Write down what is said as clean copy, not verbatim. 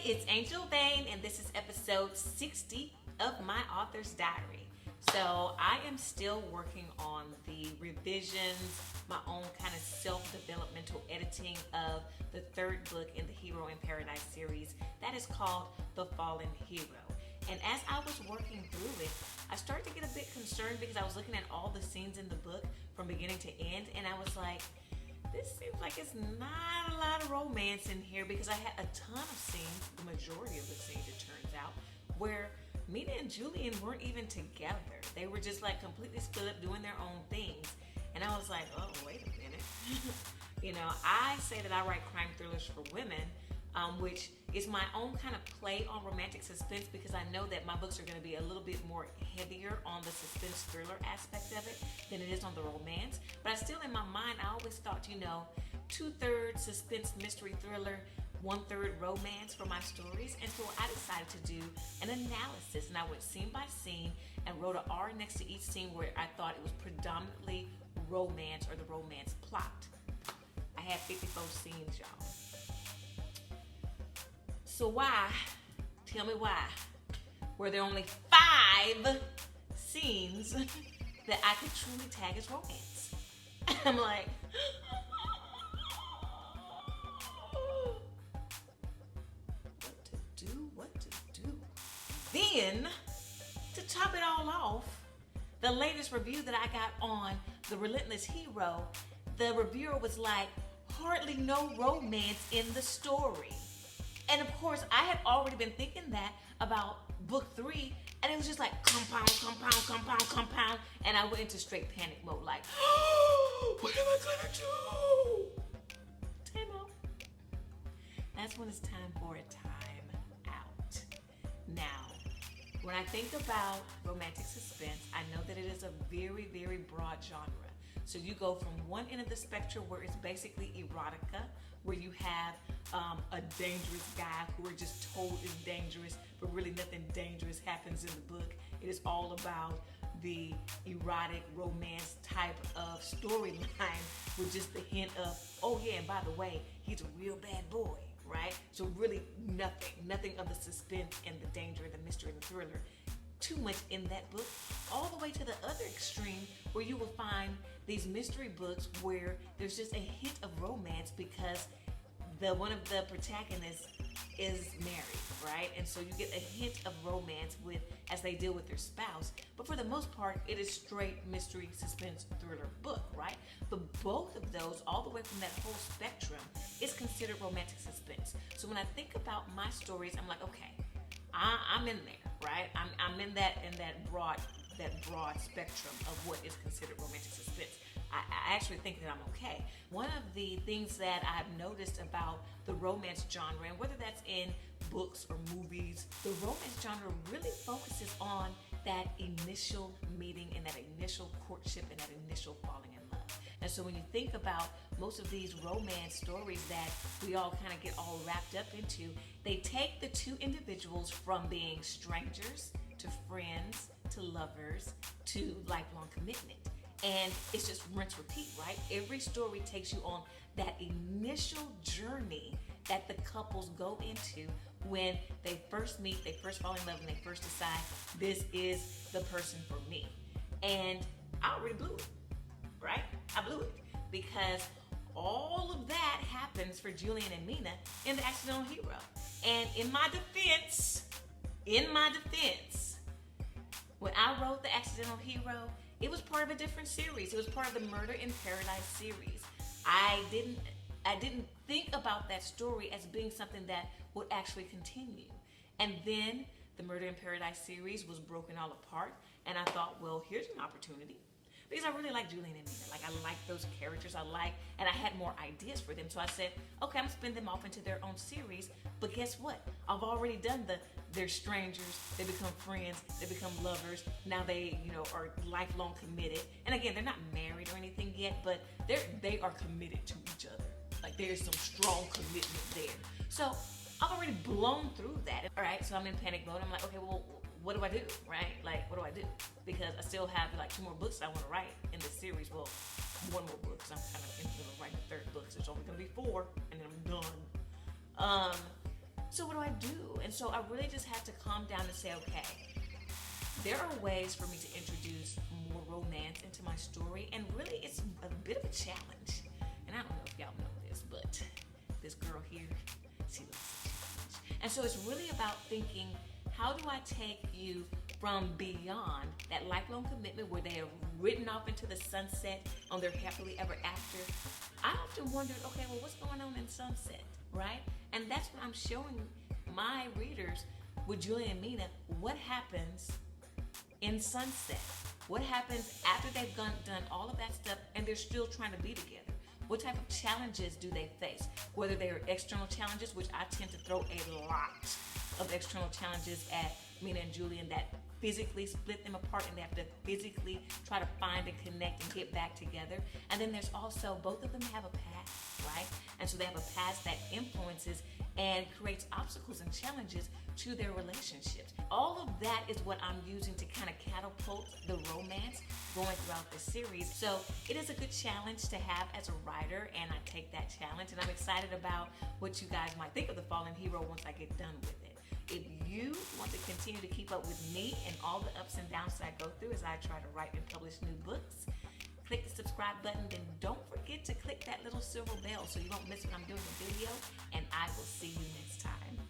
it's Angel Vane, and this is episode 60 of my author's diary. So I am still working on the revisions, my own kind of self-developmental editing of the third book in the Hero in Paradise series that is called The Fallen Hero. And as I was working through it, I started to get a bit concerned because I was looking at all the scenes in the book from beginning to end, and I was like, this seems like it's not a lot of romance in here, because I had a ton of scenes, the majority of the scenes it turns out, where Mina and Julian weren't even together. They were just like completely split up doing their own things. And I was like, oh, wait a minute. You know, I say that I write crime thrillers for women, which is my own kind of play on romantic suspense, because I know that my books are going to be a little bit more heavier on the suspense thriller aspect of it than it is on the romance. But I still, in my mind, I always thought, you know, 2/3 suspense mystery thriller, 1/3 romance for my stories. And so I decided to do an analysis, and I went scene by scene and wrote an R next to each scene where I thought it was predominantly romance or the romance plot. I had 54 scenes, y'all. So why, tell me why, were there only 5 scenes that I could truly tag as romance? I'm like, what to do? Then, to top it all off, the latest review that I got on The Relentless Hero, the reviewer was like, hardly no romance in the story. And of course, I had already been thinking that about book 3, and it was just like compound. And I went into straight panic mode, like, oh, what am I gonna do? Time out. That's when it's time for a time out. Now, when I think about romantic suspense, I know that it is a very, very broad genre. So you go from one end of the spectrum where it's basically erotica, where you have a dangerous guy who are just told is dangerous, but really nothing dangerous happens in the book. It is all about the erotic romance type of storyline with just the hint of, oh yeah, and by the way, he's a real bad boy, right? So really nothing of the suspense and the danger and the mystery and the thriller too much in that book, all the way to the other extreme where you will find these mystery books where there's just a hint of romance because one of the protagonists is married, right? And so you get a hint of romance as they deal with their spouse. But for the most part, it is straight mystery, suspense, thriller book, right? But both of those, all the way from that whole spectrum, is considered romantic suspense. So when I think about my stories, I'm like, okay, I'm in there, right? I'm in that broad spectrum of what is considered romantic suspense. I actually think that I'm okay. One of the things that I've noticed about the romance genre, and whether that's in books or movies, the romance genre really focuses on that initial meeting and that initial courtship and that initial falling in love. And so when you think about most of these romance stories that we all kind of get all wrapped up into, they take the two individuals from being strangers to friends to lovers to lifelong commitment. And it's just rinse repeat, right? Every story takes you on that initial journey that the couples go into when they first meet, they first fall in love, and they first decide this is the person for me. And I already blew it, right? I blew it because all of that happens for Julian and Mina in The Accidental Hero. And in my defense, when I wrote The Accidental Hero, it was part of a different series. It was part of the Murder in Paradise series. I didn't think about that story as being something that would actually continue. And then the Murder in Paradise series was broken all apart, and I thought, well, here's an opportunity. Because I really like Julian and Mina. Like, I like those characters. And I had more ideas for them. So I said, okay, I'm gonna spin them off into their own series. But guess what? I've already done they're strangers, they become friends, they become lovers. Now they, are lifelong committed. And again, they're not married or anything yet, but they are committed to each other. Like, there's some strong commitment there. So I've already blown through that. All right, so I'm in panic mode. I'm like, okay, well, what do I do, right? Like, what do I do? Because I still have like 2 more books I want to write in this series. Well, 1 more book, because I'm kind of in the middle of writing the 3rd book. So it's only going to be 4, and then I'm done. So what do I do? And so I really just had to calm down and say, okay, there are ways for me to introduce more romance into my story, and really it's a bit of a challenge. And I don't know if y'all know this, but this girl here, she looks a challenge. And so it's really about thinking, how do I take you from beyond that lifelong commitment where they have ridden off into the sunset on their happily ever after? I often wondered, okay, well, what's going on in Sunset, right? And that's what I'm showing my readers with Julie and Mina. What happens in Sunset? What happens after they've done all of that stuff and they're still trying to be together? What type of challenges do they face? Whether they are external challenges, which I tend to throw a lot of external challenges at Mina and Julian that physically split them apart, and they have to physically try to find and connect and get back together. And then there's also, both of them have a past, right? And so they have a past that influences and creates obstacles and challenges to their relationships. All of that is what I'm using to kind of catapult the romance going throughout the series. So it is a good challenge to have as a writer, and I take that challenge, and I'm excited about what you guys might think of the Fallen Hero once I get done with it. If you want to continue to keep up with me and all the ups and downs that I go through as I try to write and publish new books, click the subscribe button. Then don't forget to click that little silver bell so you don't miss when I'm doing a video, and I will see you next time.